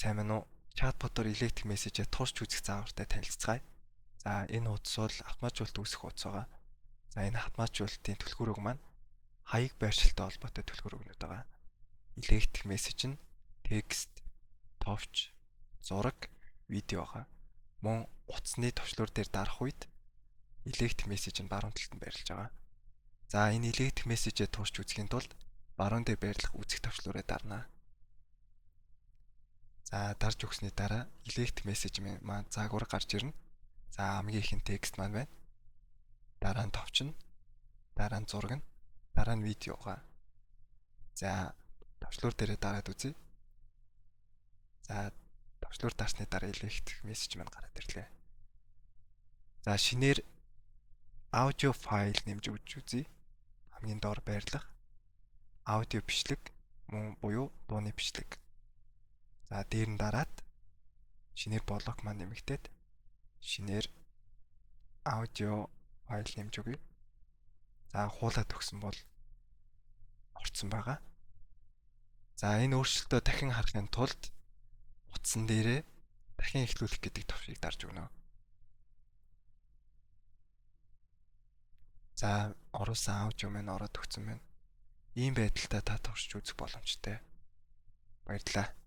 Сайн байна уу? Чатботоор electric message-ээ турш үзэх заавартай танилцгаая. За энэ хуудас бол автоматжуулалт үүсэх хуудас байгаа. За энэ автоматжуулалтын түлхүүрэг маань хаяг байршилтай холбоотой түлхүүрэгнүүд байгаа. Electric message нь текст, товч, зураг, видео байгаа. Мөн утасны товчлуур дээр дарах үед electric message нь баруун талд нь байрлаж байгаа. За энэ electric message-ээ турш үзэхийн тулд баруун дээр байрлах үзэх товчлуураа дарнаа. За дарж өгсөний дараа electric message маань заагвар гарч ирнэ. За хамгийн ихэнд текст маань байна. Дараа нь товч нь, дараа нь зураг нь, дараа нь видео байгаа. За товчлуур дээрээ дараад үзье. За товчлуур дарсны дараа electric message маань гараад ирлээ. За шинээр аудио файл нэмж өгч үзье. Хамгийн доор байрлах аудио бичлэг мөн буюу дууны бичлэг. За дээр нь дараад шинээр блок маань нэмэгдээд шинээр аудио файл нэмж өгье. За хуулаад өгсөн бол орцсон байгаа. За энэ өөрчлөлтөө дахин харахын тулд утсан дээрээ дахин эхлүүлэх гэдэг товшийг дарж өгнө. За оруулсан аудио маань ороод өгсөн байна. Ийм байдалтай та туршиж үзэх боломжтой. Баярлалаа.